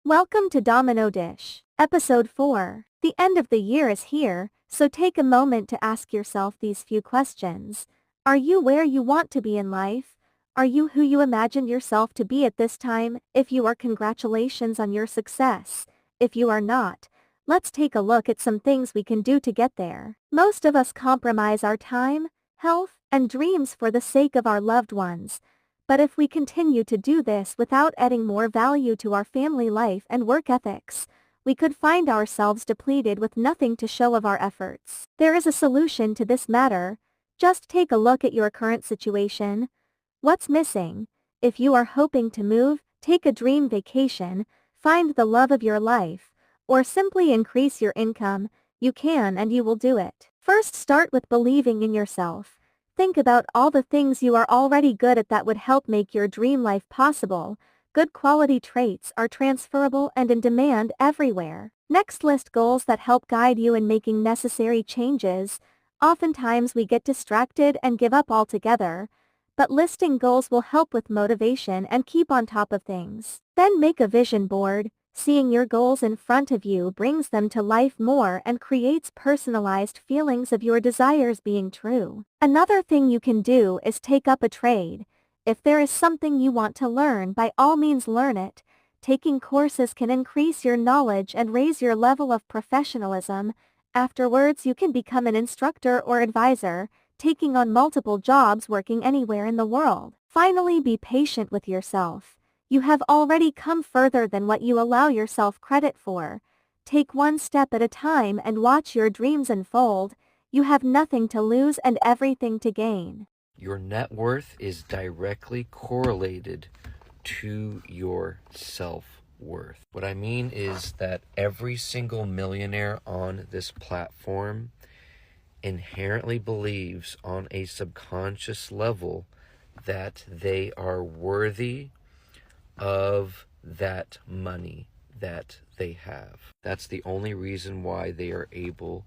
Welcome to Domino Dish, Episode 4. The end of the year is here, so take a moment to ask yourself these few questions. Are you where you want to be in life? Are you who you imagined yourself to be at this time? If you are, congratulations on your success. If you are not, let's take a look at some things we can do to get there. Most of us compromise our time, health, and dreams for the sake of our loved ones. But if we continue to do this without adding more value to our family life and work ethics, we could find ourselves depleted with nothing to show of our efforts. There is a solution to this matter. Just take a look at your current situation. What's missing? If you are hoping to move, take a dream vacation, find the love of your life, or simply increase your income, you can and you will do it. First, start with believing in yourself. Think about all the things you are already good at that would help make your dream life possible. Good quality traits are transferable and in demand everywhere. Next, list goals that help guide you in making necessary changes. Oftentimes we get distracted and give up altogether, but listing goals will help with motivation and keep on top of things. Then make a vision board. Seeing your goals in front of you brings them to life more and creates personalized feelings of your desires being true. Another thing you can do is take up a trade. If there is something you want to learn, by all means learn it. Taking courses can increase your knowledge and raise your level of professionalism. Afterwards, you can become an instructor or advisor, taking on multiple jobs, working anywhere in the world. Finally, be patient with yourself. You have already come further than what you allow yourself credit for. Take one step at a time and watch your dreams unfold. You have nothing to lose and everything to gain. Your net worth is directly correlated to your self-worth. What I mean is that every single millionaire on this platform inherently believes on a subconscious level that they are worthy of that money that they have. That's the only reason why they are able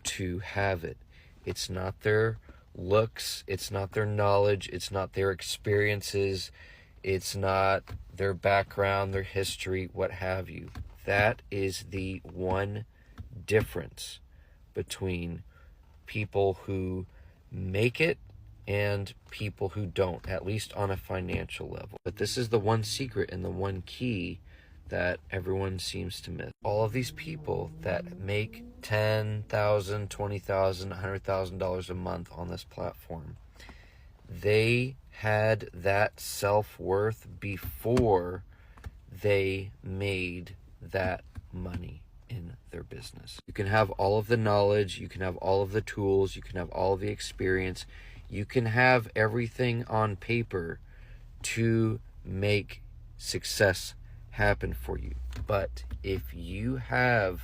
to have it. It's not their looks, it's not their knowledge, it's not their experiences, it's not their background, their history, what have you. That is the one difference between people who make it and people who don't, at least on a financial level. But this is the one secret and the one key that everyone seems to miss. All of these people that make $10,000, $20,000, $100,000 a month on this platform, they had that self-worth before they made that money in their business. You can have all of the knowledge, you can have all of the tools, you can have all of the experience, you can have everything on paper to make success happen for you. But if you have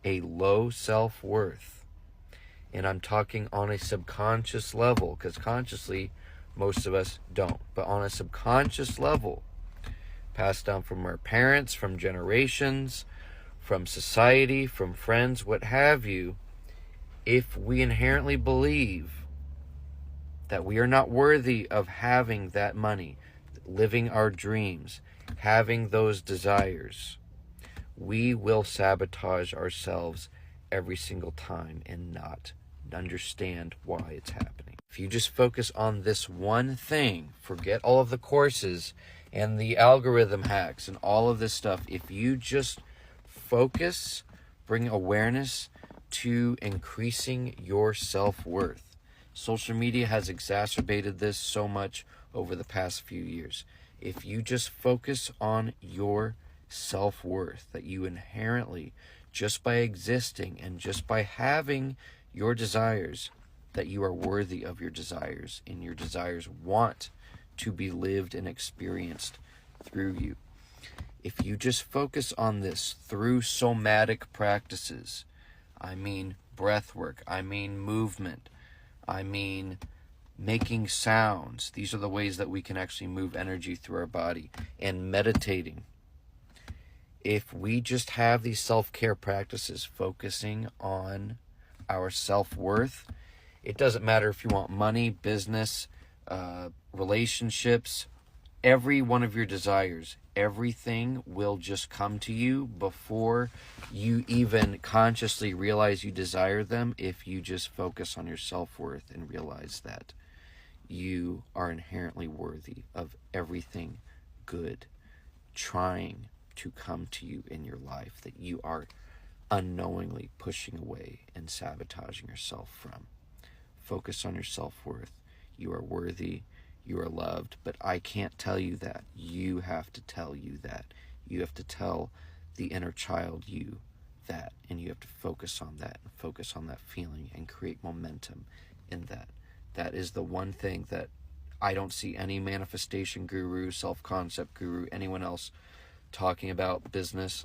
a low self-worth, and I'm talking on a subconscious level, because consciously most of us don't, but on a subconscious level, passed down from our parents, from generations, from society, from friends, what have you, if we inherently believe that we are not worthy of having that money, living our dreams, having those desires, we will sabotage ourselves every single time and not understand why it's happening. If you just focus on this one thing, forget all of the courses and the algorithm hacks and all of this stuff, if you just focus, bring awareness to increasing your self-worth. Social media has exacerbated this so much over the past few years. If you just focus on your self-worth, that you inherently, just by existing and just by having your desires, that you are worthy of your desires, and your desires want to be lived and experienced through you. If you just focus on this through somatic practices, I mean breath work, I mean movement, I mean making sounds. These are the ways that we can actually move energy through our body. And meditating. If we just have these self-care practices focusing on our self-worth, it doesn't matter if you want money, business, relationships, every one of your desires, everything will just come to you before you even consciously realize you desire them, if you just focus on your self-worth and realize that you are inherently worthy of everything good trying to come to you in your life that you are unknowingly pushing away and sabotaging yourself from. Focus on your self-worth. You are worthy. You are loved. But I can't tell you that. You have to tell you that. You have to tell the inner child you that. And you have to focus on that and focus on that feeling and create momentum in that. That is the one thing that I don't see any manifestation guru, self-concept guru, anyone else talking about business.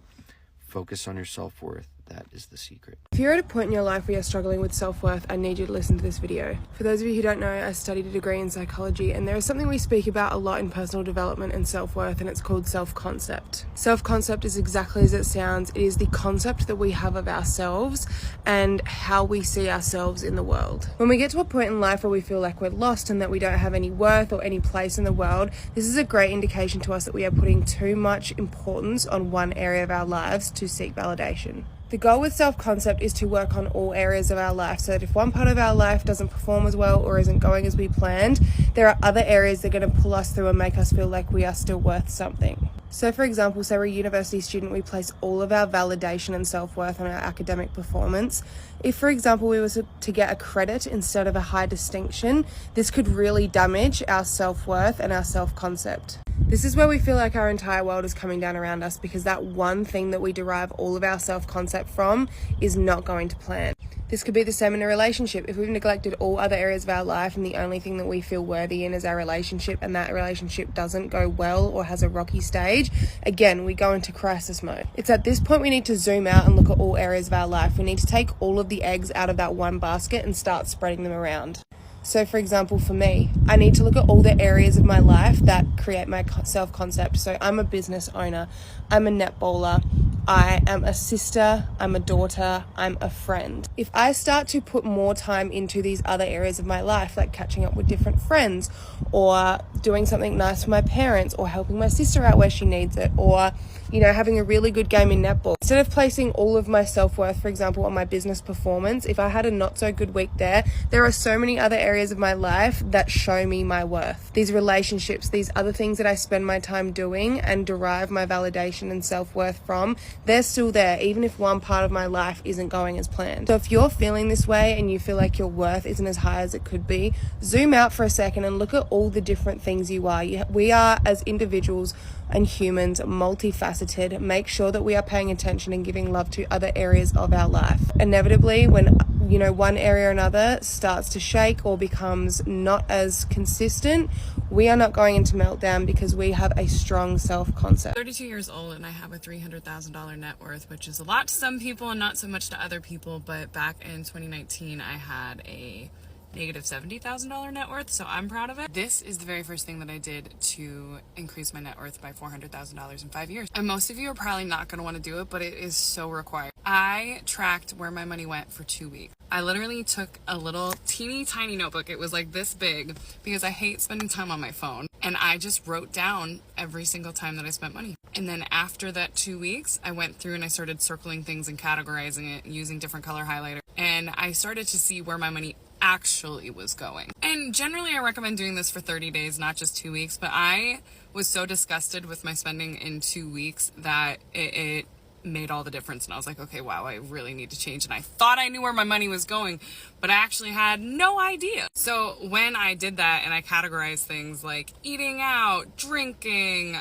Focus on your self-worth. That is the secret. If you're at a point in your life where you're struggling with self-worth, I need you to listen to this video. For those of you who don't know, I studied a degree in psychology, and there is something we speak about a lot in personal development and self-worth, and it's called self-concept. Self-concept is exactly as it sounds. It is the concept that we have of ourselves and how we see ourselves in the world. When we get to a point in life where we feel like we're lost and that we don't have any worth or any place in the world, this is a great indication to us that we are putting too much importance on one area of our lives to seek validation. The goal with self-concept is to work on all areas of our life, so that if one part of our life doesn't perform as well or isn't going as we planned, there are other areas that are going to pull us through and make us feel like we are still worth something. So for example, say we're a university student, we place all of our validation and self-worth on our academic performance. If, for example, we were to get a credit instead of a high distinction, this could really damage our self-worth and our self-concept. This is where we feel like our entire world is coming down around us, because that one thing that we derive all of our self-concept from is not going to plan. This could be the same in a relationship. If we've neglected all other areas of our life and the only thing that we feel worthy in is our relationship, and that relationship doesn't go well or has a rocky stage, again, we go into crisis mode. It's at this point we need to zoom out and look at all areas of our life. We need to take all of the eggs out of that one basket and start spreading them around. So for example, for me, I need to look at all the areas of my life that create my self-concept. So I'm a business owner, I'm a netballer, I am a sister, I'm a daughter, I'm a friend. If I start to put more time into these other areas of my life, like catching up with different friends, or doing something nice for my parents, or helping my sister out where she needs it, or having a really good game in netball. Instead of placing all of my self-worth, for example, on my business performance, if I had a not so good week there are so many other areas of my life that show me my worth. These relationships, these other things that I spend my time doing and derive my validation and self-worth from, they're still there, even if one part of my life isn't going as planned. So if you're feeling this way and you feel like your worth isn't as high as it could be, zoom out for a second and look at all the different things you are. We are, as individuals and humans, multifaceted. Make sure that we are paying attention and giving love to other areas of our life. Inevitably, when one area or another starts to shake or becomes not as consistent, we are not going into meltdown, because we have a strong self-concept. 32 years old and I have a $300,000 net worth, which is a lot to some people and not so much to other people. But back in 2019, I had a negative $70,000 net worth, so I'm proud of it. This is the very first thing that I did to increase my net worth by $400,000 in 5 years. And most of you are probably not going to want to do it, but it is so required. I tracked where my money went for 2 weeks. I literally took a little teeny tiny notebook. It was like this big, because I hate spending time on my phone. And I just wrote down every single time that I spent money. And then after that 2 weeks, I went through and I started circling things and categorizing it using different color highlighter. And I started to see where my money actually was going. And generally I recommend doing this for 30 days, not just 2 weeks, but I was so disgusted with my spending in 2 weeks that it made all the difference. And I was like, okay, wow, I really need to change. And I thought I knew where my money was going, but I actually had no idea. So when I did that and I categorized things like eating out, drinking,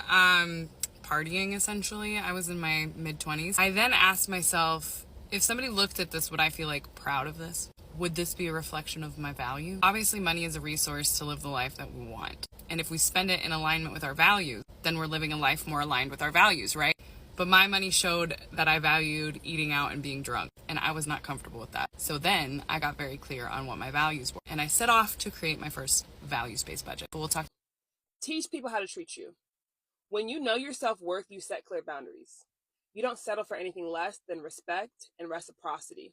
partying, essentially, I was in my mid-20s. I then asked myself, if somebody looked at this, would I feel like proud of this? Would this be a reflection of my value? Obviously, money is a resource to live the life that we want. And if we spend it in alignment with our values, then we're living a life more aligned with our values, right? But my money showed that I valued eating out and being drunk, and I was not comfortable with that. So then I got very clear on what my values were, and I set off to create my first values-based budget. But we'll talk. Teach people how to treat you. When you know your self-worth, you set clear boundaries. You don't settle for anything less than respect and reciprocity,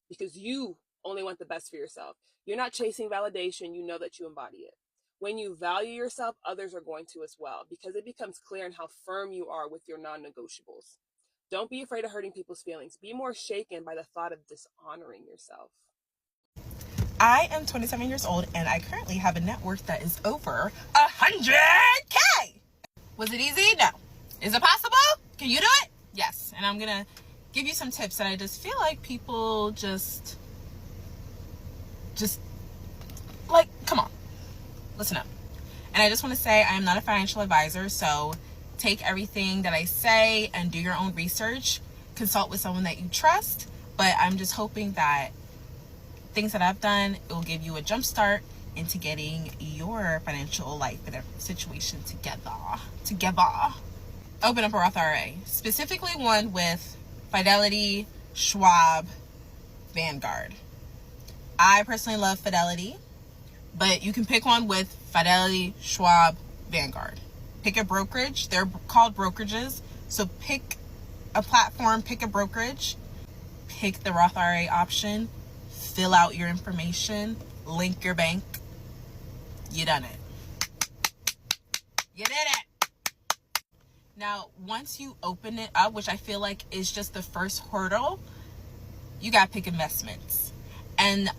because you only want the best for yourself. You're not chasing validation, you know that you embody it. When you value yourself, others are going to as well, because it becomes clear in how firm you are with your non-negotiables. Don't be afraid of hurting people's feelings. Be more shaken by the thought of dishonoring yourself. I am 27 years old and I currently have a net worth that is over 100K. Was it easy? No. Is it possible? Can you do it? Yes. And I'm gonna give you some tips that I just feel like people just like, come on, listen up. And I just want to say I am not a financial advisor, so take everything that I say and do your own research. Consult with someone that you trust. But I'm just hoping that things that I've done, it will give you a jump start into getting your financial life and situation together. Open up a Roth IRA, specifically one with Fidelity, Schwab, Vanguard. I personally love Fidelity, but you can pick one with Fidelity, Schwab, Vanguard. Pick a brokerage. They're called brokerages. So pick a platform, pick a brokerage, pick the Roth IRA option, fill out your information, link your bank. You done it. You did it. Now, once you open it up, which I feel like is just the first hurdle, you got to pick investments. And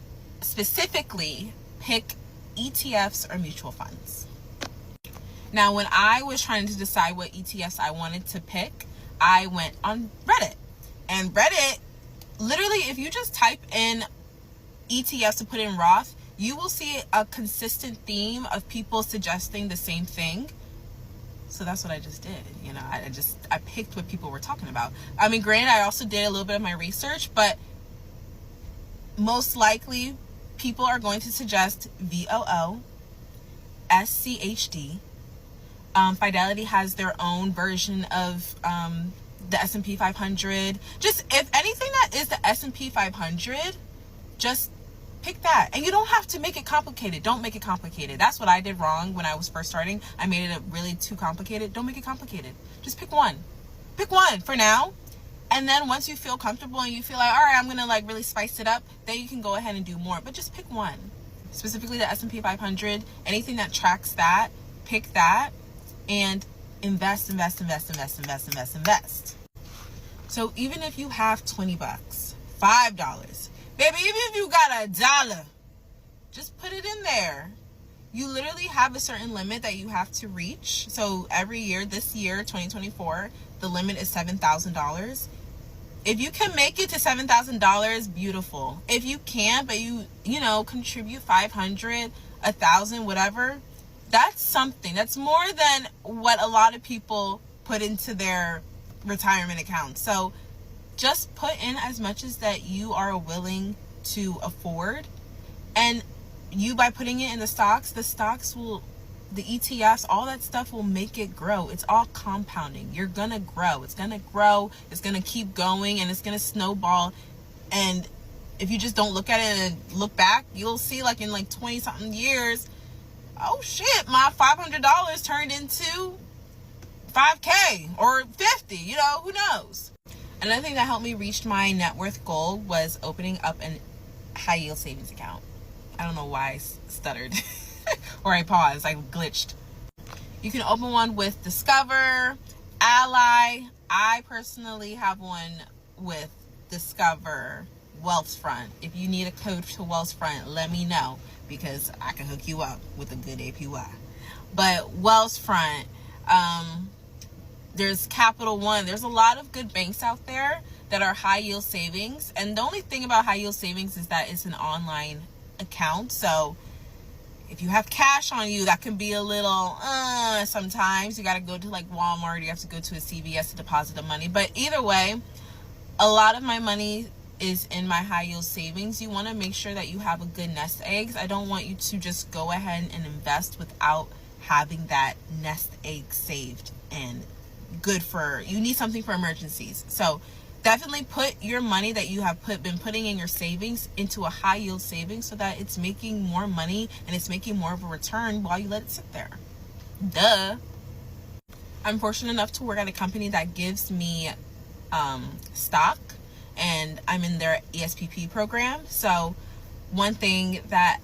specifically, pick ETFs or mutual funds. Now, when I was trying to decide what ETFs I wanted to pick, I went on Reddit. And Reddit, literally, if you just type in ETFs to put in Roth, you will see a consistent theme of people suggesting the same thing. So that's what I just did. You know, I picked what people were talking about. I mean, granted, I also did a little bit of my research, but most likely people are going to suggest VOO, SCHD. Fidelity has their own version of the S&P 500. Just, if anything that is the S&P 500, just pick that. And you don't have to make it complicated. Don't make it complicated. That's what I did wrong when I was first starting. I made it really too complicated. Don't make it complicated. Just pick one. Pick one for now. And then once you feel comfortable and you feel like, all right, I'm going to like really spice it up, then you can go ahead and do more. But just pick one. Specifically the S&P 500. Anything that tracks that, pick that. And invest. So even if you have $20, $5, baby, even if you got $1, just put it in there. You literally have a certain limit that you have to reach. So every year, this year, 2024, the limit is $7,000. If you can make it to $7,000, beautiful. If you can't, but you contribute $500, $1,000, whatever, that's something. That's more than what a lot of people put into their retirement account. So just put in as much as that you are willing to afford. And you, by putting it in the stocks will, the ETFs, all that stuff will make it grow. It's all compounding. You're going to grow. It's going to grow. It's going to keep going, and it's going to snowball. And if you just don't look at it and look back, you'll see like in like 20 something years, oh shit, my $500 turned into $5K or $50, who knows? Another thing that helped me reach my net worth goal was opening up an high yield savings account. I don't know why I stuttered or I paused, I glitched. You can open one with Discover, Ally. I personally have one with Discover, Wealthfront. If you need a code to Wealthfront, let me know, because I can hook you up with a good APY. But Wealthfront, there's Capital One. There's a lot of good banks out there that are high yield savings. And the only thing about high yield savings is that it's an online account. So if you have cash on you, that can be a little, sometimes you got to go to like Walmart. You have to go to a CVS to deposit the money. But either way, a lot of my money is in my high yield savings. You want to make sure that you have a good nest eggs. I don't want you to just go ahead and invest without having that nest egg saved and good for, you need something for emergencies. So definitely put your money that you have been putting in your savings into a high yield savings so that it's making more money and it's making more of a return while you let it sit there. Duh. I'm fortunate enough to work at a company that gives me stock, and I'm in their ESPP program. So one thing that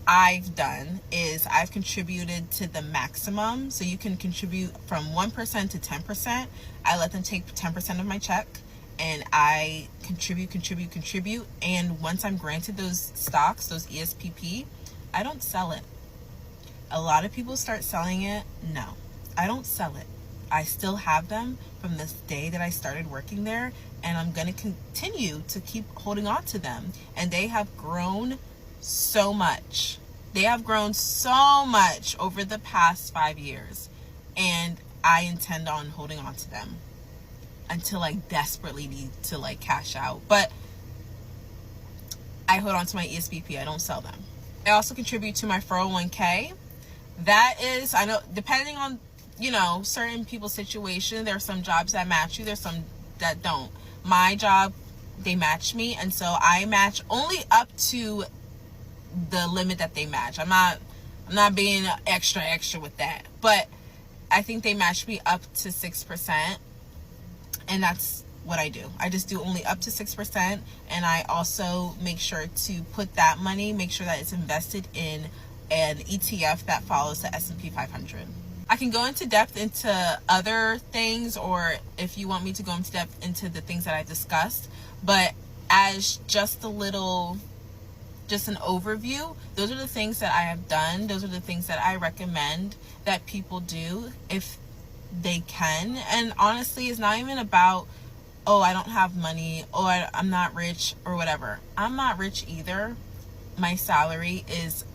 I've done is I've contributed to the maximum. So you can contribute from 1% to 10%. I let them take 10% of my check and I contribute. And once I'm granted those stocks, those ESPP, I don't sell it. A lot of people start selling it. No, I don't sell it. I still have them from this day that I started working there, and I'm going to continue to keep holding on to them. And they have grown so much. They have grown so much over the past 5 years, and I intend on holding on to them until I desperately need to like cash out. But I hold on to my ESPP. I don't sell them. I also contribute to my 401k. That is, I know, depending on, certain people's situation, there are some jobs that match you, there's some that don't. My job, they match me, and so I match only up to the limit that they match. I'm not being extra with that, but I think they match me up to 6%, and that's what I do. I just do only up to 6%, and I also make sure to put that money, make sure that it's invested in an ETF that follows the S&P 500. I can go into depth into other things, or if you want me to go into depth into the things that I discussed, but as just an overview, those are the things that I have done. Those are the things that I recommend that people do if they can. And honestly, it's not even about, oh, I don't have money, oh, I'm not rich or whatever. I'm not rich either. My salary is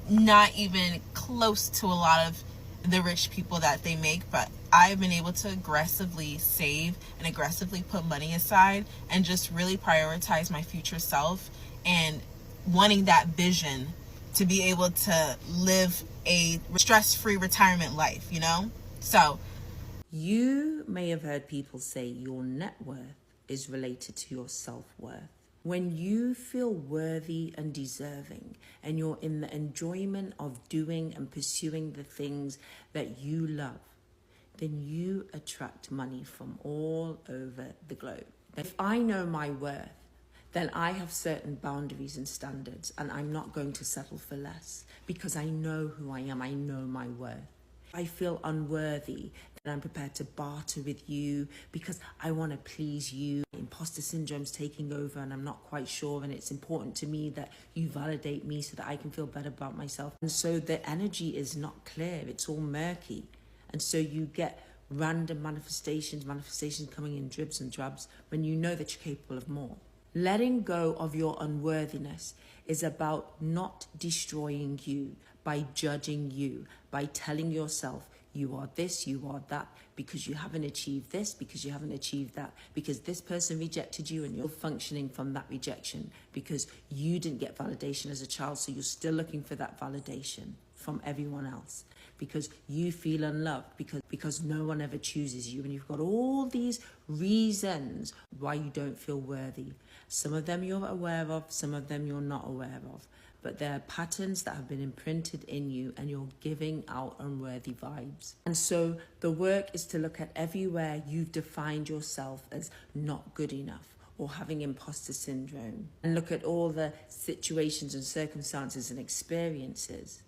not even close to a lot of the rich people that they make, but I've been able to aggressively save and aggressively put money aside and just really prioritize my future self and wanting that vision to be able to live a stress-free retirement life, So you may have heard people say your net worth is related to your self-worth. When you feel worthy and deserving, and you're in the enjoyment of doing and pursuing the things that you love, then you attract money from all over the globe. If I know my worth, then I have certain boundaries and standards, and I'm not going to settle for less because I know who I am. I know my worth. I feel unworthy, then I'm prepared to barter with you because I want to please you. Imposter syndrome's taking over and I'm not quite sure, and it's important to me that you validate me so that I can feel better about myself. And so the energy is not clear, it's all murky. And so you get random manifestations coming in dribs and drabs when you know that you're capable of more. Letting go of your unworthiness is about not destroying you by judging you, by telling yourself you are this, you are that, because you haven't achieved this, because you haven't achieved that, because this person rejected you and you're functioning from that rejection, because you didn't get validation as a child, so you're still looking for that validation from everyone else, because you feel unloved, because no one ever chooses you, and you've got all these reasons why you don't feel worthy. Some of them you're aware of, some of them you're not aware of. But there are patterns that have been imprinted in you and you're giving out unworthy vibes. And so the work is to look at everywhere you've defined yourself as not good enough or having imposter syndrome, and look at all the situations and circumstances and experiences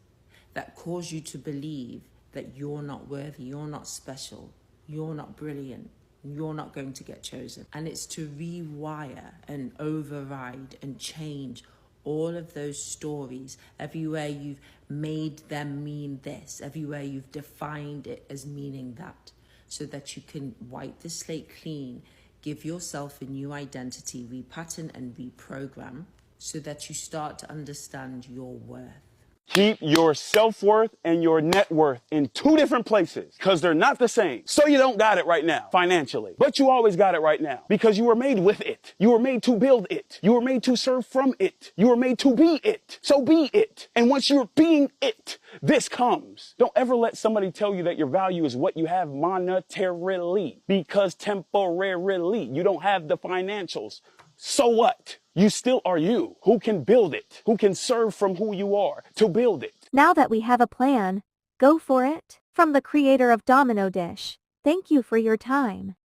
that cause you to believe that you're not worthy, you're not special, you're not brilliant, you're not going to get chosen. And it's to rewire and override and change all of those stories, everywhere you've made them mean this, everywhere you've defined it as meaning that, so that you can wipe the slate clean, give yourself a new identity, repattern and reprogram, so that you start to understand your worth. Keep your self-worth and your net worth in two different places because they're not the same. So you don't got it right now financially, but you always got it right now because you were made with it. You were made to build it. You were made to serve from it. You were made to be it. So be it. And once you're being it, this comes. Don't ever let somebody tell you that your value is what you have monetarily, because temporarily you don't have the financials. So what? You still are you. Who can build it? Who can serve from who you are to build it? Now that we have a plan, go for it. From the creator of Domino Dish, thank you for your time.